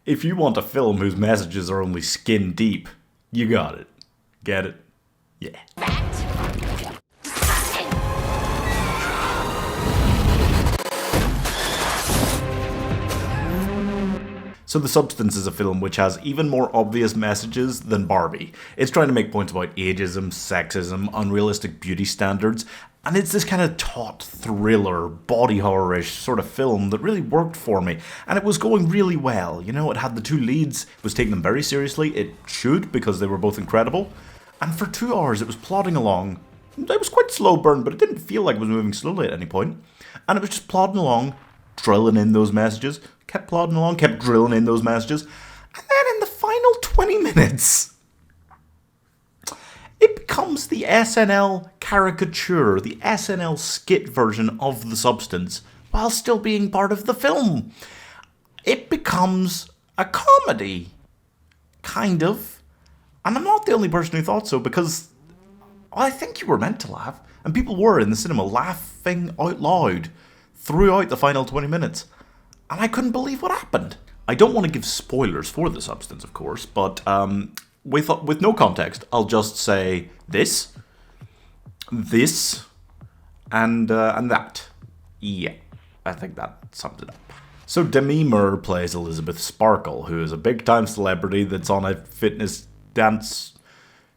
If you want a film whose messages are only skin deep, you got it. Get it? Yeah. So The Substance is a film which has even more obvious messages than Barbie. It's trying to make points about ageism, sexism, unrealistic beauty standards, and it's this kind of taut thriller, body horror-ish sort of film that really worked for me, and it was going really well. You know, it had the two leads, it was taking them very seriously, it should because they were both incredible, and for 2 hours it was plodding along. It was quite slow burn, but it didn't feel like it was moving slowly at any point, and it was just plodding along, drilling in those messages, kept plodding along, kept drilling in those messages, and then in the final 20 minutes, it becomes the SNL caricature, the SNL skit version of The Substance, while still being part of the film. It becomes a comedy, kind of, and I'm not the only person who thought so, because I think you were meant to laugh, and people were in the cinema laughing out loud throughout the final 20 minutes. And I couldn't believe what happened. I don't want to give spoilers for The Substance, of course, but with no context, I'll just say this, and that. Yeah, I think that sums it up. So demimoore plays Elizabeth Sparkle, who is a big-time celebrity that's on a fitness dance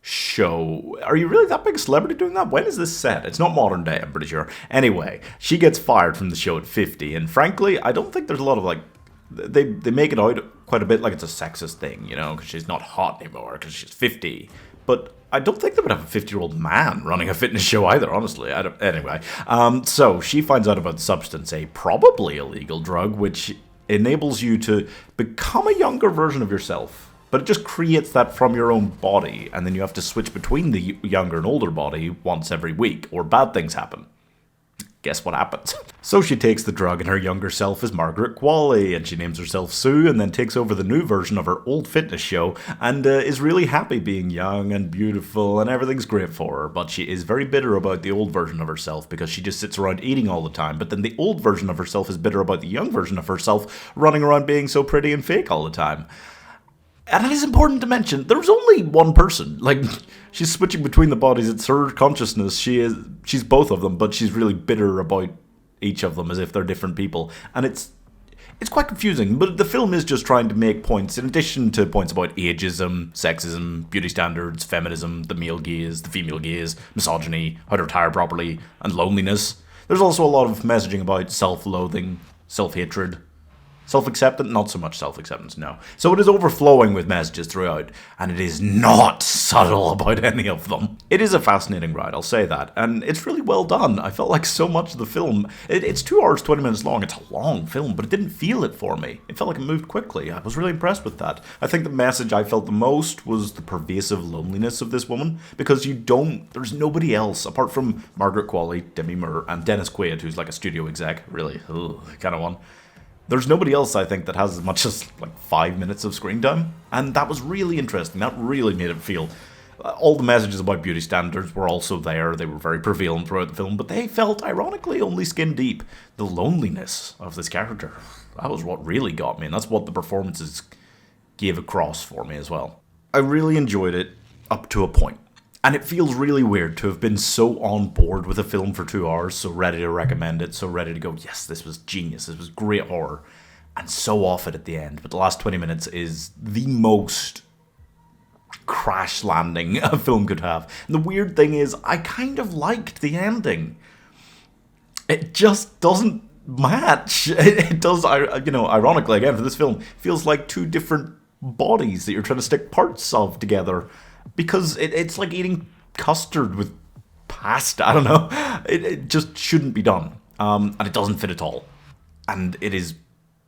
show. Are you really that big a celebrity doing that? When is this set? It's not modern day, I'm pretty sure. Anyway, she gets fired from the show at 50, and frankly, I don't think there's a lot of, like, they make it out quite a bit like it's a sexist thing, you know, because she's not hot anymore, because she's 50. But I don't think they would have a 50-year-old man running a fitness show either, honestly. Anyway, so she finds out about the substance, a probably illegal drug, which enables you to become a younger version of yourself. But it just creates that from your own body, and then you have to switch between the younger and older body once every week, or bad things happen. Guess what happens? So she takes the drug, and her younger self is margaretqualley, and she names herself Sue, and then takes over the new version of her old fitness show, and is really happy being young and beautiful, and everything's great for her, but she is very bitter about the old version of herself, because she just sits around eating all the time, but then the old version of herself is bitter about the young version of herself running around being so pretty and fake all the time. And it is important to mention, there's only one person. Like, she's switching between the bodies. It's her consciousness. She's both of them, but she's really bitter about each of them as if they're different people. And it's quite confusing, but the film is just trying to make points, in addition to points about ageism, sexism, beauty standards, feminism, the male gaze, the female gaze, misogyny, how to retire properly, and loneliness. There's also a lot of messaging about self-loathing, self-hatred, self-acceptance, not so much self-acceptance, no. So it is overflowing with messages throughout, and it is not subtle about any of them. It is a fascinating ride, I'll say that, and it's really well done. I felt like so much of the film, it's 2 hours, 20 minutes long, it's a long film, but it didn't feel it for me. It felt like it moved quickly. I was really impressed with that. I think the message I felt the most was the pervasive loneliness of this woman, because there's nobody else, apart from margaretqualley, demimoore, and Dennis Quaid, who's like a studio exec, really, kind of one. There's nobody else, I think, that has as much as, like, 5 minutes of screen time. And that was really interesting. That really made it feel... all the messages about beauty standards were also there. They were very prevalent throughout the film. But they felt, ironically, only skin deep. The loneliness of this character. That was what really got me. And that's what the performances gave across for me as well. I really enjoyed it up to a point. And it feels really weird to have been so on board with a film for 2 hours, so ready to recommend it, so ready to go, yes, this was genius, this was great horror, and so off it at the end. But the last 20 minutes is the most crash landing a film could have. And the weird thing is, I kind of liked the ending. It just doesn't match. It does, ironically, again, for this film, feels like two different bodies that you're trying to stick parts of together. Because it's like eating custard with pasta. I don't know. It just shouldn't be done. And it doesn't fit at all. And it is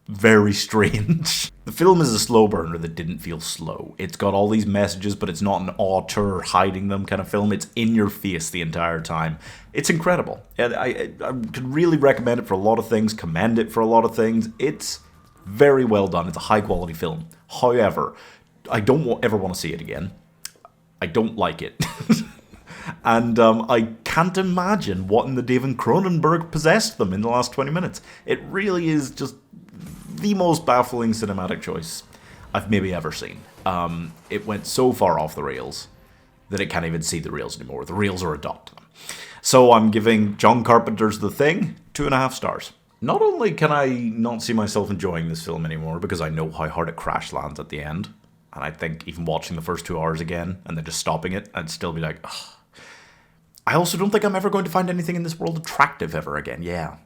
very strange. The film is a slow burner that didn't feel slow. It's got all these messages, but it's not an auteur hiding them kind of film. It's in your face the entire time. It's incredible. I could really recommend it for a lot of things, commend it for a lot of things. It's very well done. It's a high quality film. However, I don't ever want to see it again. I don't like it. And I can't imagine what in the David Cronenberg possessed them in the last 20 minutes. It really is just the most baffling cinematic choice. I've maybe ever seen. It went so far off the rails that it can't even see the rails anymore. The rails are a dot to them. So I'm giving John Carpenter's The Thing 2.5 stars. Not only can I not see myself enjoying this film anymore because I know how hard it crash lands at the end, and I think even watching the first 2 hours again and then just stopping it, I'd still be like, ugh. I also don't think I'm ever going to find anything in this world attractive ever again. Yeah.